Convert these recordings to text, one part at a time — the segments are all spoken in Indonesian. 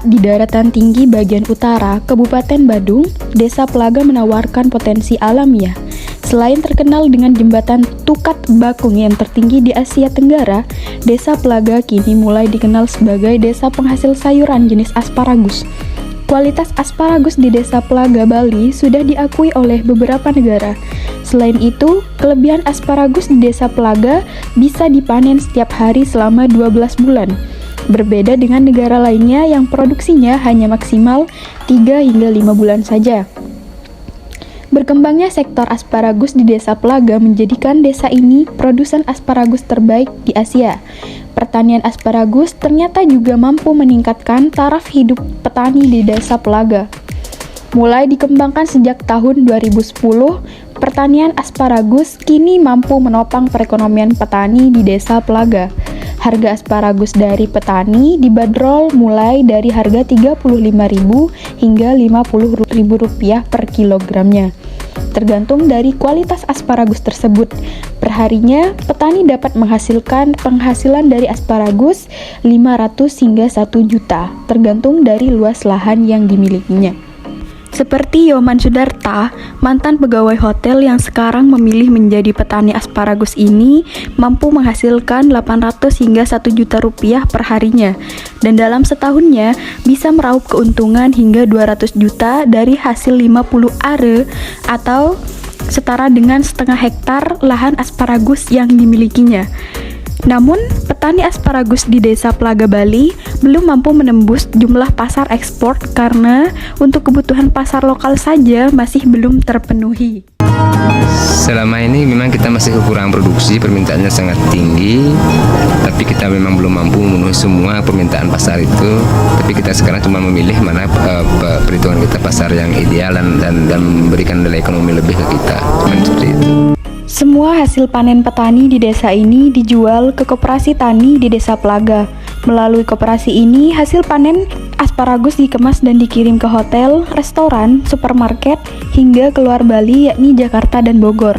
di daratan tinggi bagian utara Kabupaten Badung, Desa Pelaga menawarkan potensi alamiah. Selain terkenal dengan jembatan Tukat Bakung yang tertinggi di Asia Tenggara, Desa Pelaga kini mulai dikenal sebagai desa penghasil sayuran jenis asparagus. Kualitas asparagus di Desa Pelaga, Bali sudah diakui oleh beberapa negara. Selain itu, kelebihan asparagus di Desa Pelaga bisa dipanen setiap hari selama 12 bulan. Berbeda dengan negara lainnya yang produksinya hanya maksimal 3 hingga 5 bulan saja. Berkembangnya sektor asparagus di Desa Pelaga menjadikan desa ini produsen asparagus terbaik di Asia. Pertanian asparagus ternyata juga mampu meningkatkan taraf hidup petani di Desa Pelaga. Mulai dikembangkan sejak tahun 2010, pertanian asparagus kini mampu menopang perekonomian petani di Desa Pelaga. Harga asparagus dari petani dibanderol mulai dari harga Rp35.000 hingga Rp50.000 per kilogramnya. Tergantung dari kualitas asparagus tersebut. Perharinya, petani dapat menghasilkan penghasilan dari asparagus 500 hingga 1 juta, tergantung dari luas lahan yang dimilikinya. Seperti Yoman Sudarta, mantan pegawai hotel yang sekarang memilih menjadi petani asparagus ini mampu menghasilkan 800 hingga 1 juta rupiah per harinya. Dan dalam setahunnya bisa meraup keuntungan hingga 200 juta dari hasil 50 are atau setara dengan setengah hektar lahan asparagus yang dimilikinya. Namun, petani asparagus di Desa Pelaga, Bali belum mampu menembus jumlah pasar ekspor karena untuk kebutuhan pasar lokal saja masih belum terpenuhi. Selama ini memang kita masih kekurangan produksi, permintaannya sangat tinggi, tapi kita memang belum mampu memenuhi semua permintaan pasar itu. Tapi kita sekarang cuma memilih mana perhitungan kita pasar yang ideal dan memberikan nilai ekonomi lebih ke kita. Seperti itu. Semua hasil panen petani di desa ini dijual ke koperasi tani di Desa Pelaga. Melalui koperasi ini, hasil panen asparagus dikemas dan dikirim ke hotel, restoran, supermarket, hingga keluar Bali yakni Jakarta dan Bogor.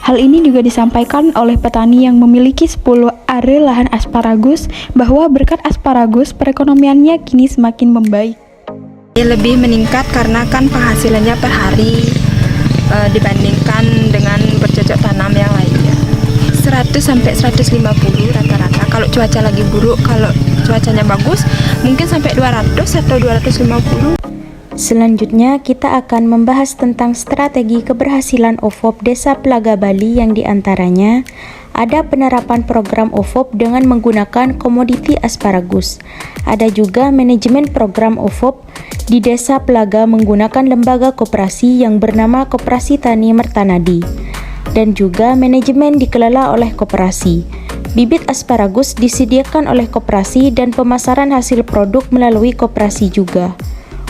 Hal ini juga disampaikan oleh petani yang memiliki 10 are lahan asparagus bahwa berkat asparagus perekonomiannya kini semakin membaik. Lebih meningkat karena kan penghasilannya per hari dibandingkan dengan bercocok tanam yang lainnya. 100 sampai 150 rata-rata. Kalau cuaca lagi buruk, kalau cuacanya bagus mungkin sampai 200 atau 250. Selanjutnya kita akan membahas tentang strategi keberhasilan OVOP Desa Pelaga Bali yang diantaranya ada penerapan program OVOP dengan menggunakan komoditi asparagus. Ada juga manajemen program OVOP di Desa Pelaga menggunakan lembaga koperasi yang bernama Koperasi Tani Mertanadi. Dan juga manajemen dikelola oleh koperasi. Bibit asparagus disediakan oleh koperasi dan pemasaran hasil produk melalui koperasi juga.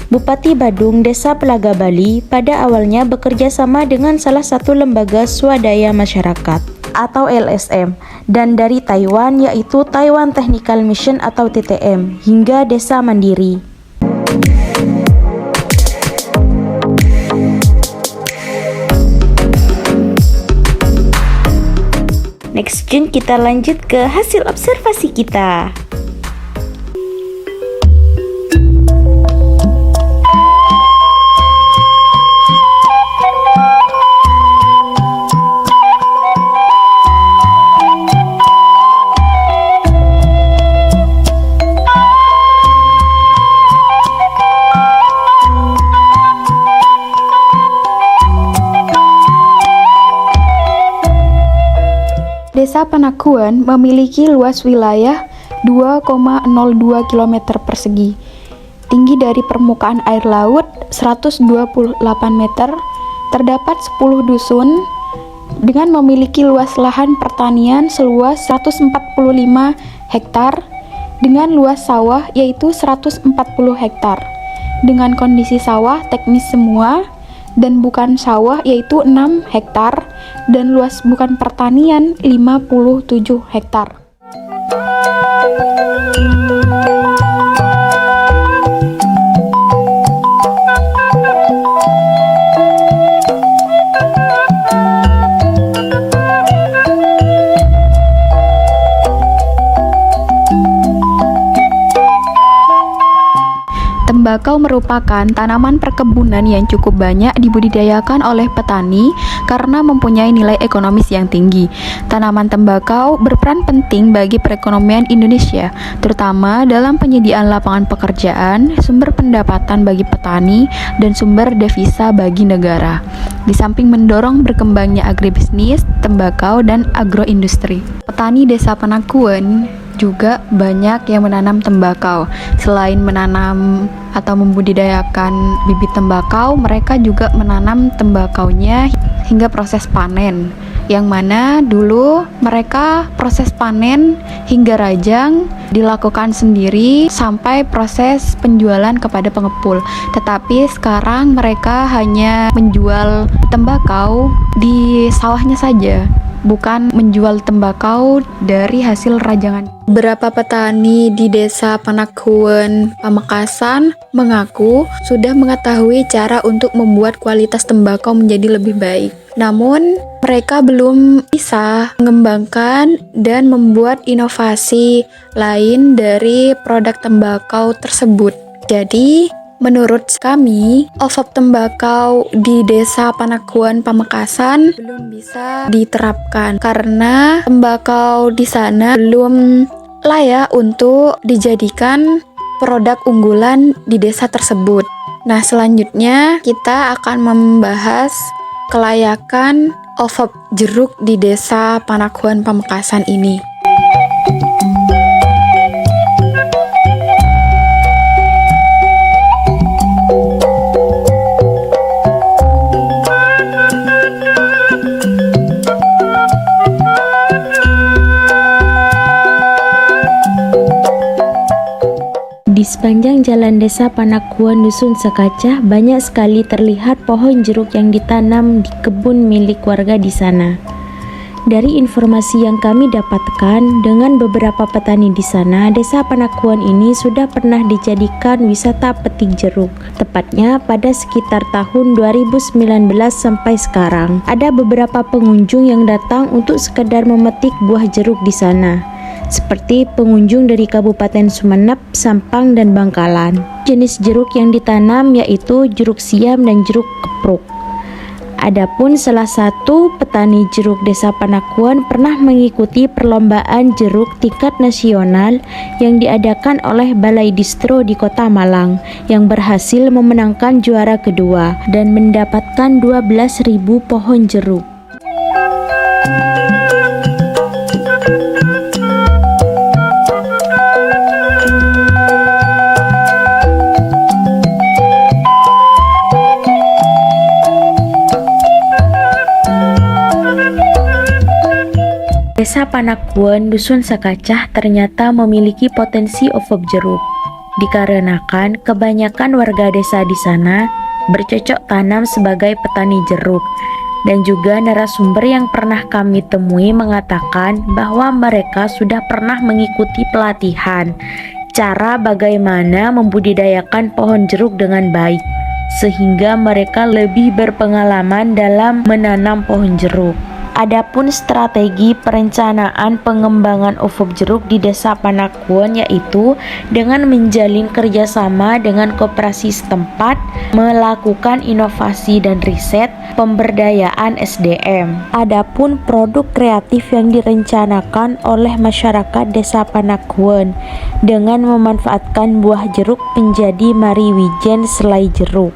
Bupati Badung Desa Pelaga Bali pada awalnya bekerja sama dengan salah satu lembaga swadaya masyarakat atau LSM dan dari Taiwan yaitu Taiwan Technical Mission atau TTM hingga desa mandiri. Next Jun kita lanjut ke hasil observasi kita. Desa Panakuan memiliki luas wilayah 2,02 km persegi. Tinggi dari permukaan air laut 128 meter. Terdapat 10 dusun dengan memiliki luas lahan pertanian seluas 145 hektar dengan luas sawah yaitu 140 hektar. Dengan kondisi sawah teknis semua dan bukan sawah yaitu 6 hektar dan luas bukan pertanian 57 hektar. tembakau merupakan tanaman perkebunan yang cukup banyak dibudidayakan oleh petani karena mempunyai nilai ekonomis yang tinggi. Tanaman tembakau berperan penting bagi perekonomian Indonesia, terutama dalam penyediaan lapangan pekerjaan, sumber pendapatan bagi petani, dan sumber devisa bagi negara. Di samping mendorong berkembangnya agribisnis, tembakau, dan agroindustri. Petani Desa Panakuan juga banyak yang menanam tembakau. Selain menanam atau membudidayakan bibit tembakau, mereka juga menanam tembakaunya hingga proses panen, yang mana dulu mereka proses panen hingga rajang dilakukan sendiri sampai proses penjualan kepada pengepul. Tetapi sekarang mereka hanya menjual tembakau di sawahnya saja, bukan menjual tembakau dari hasil rajangan. Beberapa petani di Desa Panakuan, Pamekasan mengaku sudah mengetahui cara untuk membuat kualitas tembakau menjadi lebih baik. Namun, mereka belum bisa mengembangkan dan membuat inovasi lain dari produk tembakau tersebut. Jadi, menurut kami, OVOP tembakau di Desa Panakuan, Pamekasan belum bisa diterapkan karena tembakau di sana belum layak untuk dijadikan produk unggulan di desa tersebut. Nah, selanjutnya kita akan membahas kelayakan OVOP jeruk di Desa Panakuan, Pamekasan ini. Di sepanjang jalan Desa Panakuan Dusun Sekacah banyak sekali terlihat pohon jeruk yang ditanam di kebun milik warga di sana. Dari informasi yang kami dapatkan, dengan beberapa petani di sana, Desa Panakuan ini sudah pernah dijadikan wisata petik jeruk. Tepatnya pada sekitar tahun 2019 sampai sekarang. Ada beberapa pengunjung yang datang untuk sekedar memetik buah jeruk di sana, seperti pengunjung dari Kabupaten Sumeneb, Sampang, dan Bangkalan. Jenis jeruk yang ditanam yaitu jeruk siam dan jeruk kepruk. Adapun salah satu petani jeruk Desa Panakuan pernah mengikuti perlombaan jeruk tingkat nasional yang diadakan oleh Balai Distro di Kota Malang, yang berhasil memenangkan juara kedua dan mendapatkan 12.000 pohon jeruk. Desa Panakuan Dusun Sekacah ternyata memiliki potensi OVOP jeruk, dikarenakan kebanyakan warga desa di sana bercocok tanam sebagai petani jeruk, dan juga narasumber yang pernah kami temui mengatakan bahwa mereka sudah pernah mengikuti pelatihan cara bagaimana membudidayakan pohon jeruk dengan baik, sehingga mereka lebih berpengalaman dalam menanam pohon jeruk. Adapun strategi perencanaan pengembangan OVOP jeruk di Desa Panakuan yaitu dengan menjalin kerjasama dengan koperasi setempat, melakukan inovasi dan riset, pemberdayaan SDM. Adapun produk kreatif yang direncanakan oleh masyarakat Desa Panakuan dengan memanfaatkan buah jeruk menjadi mariwijen selai jeruk.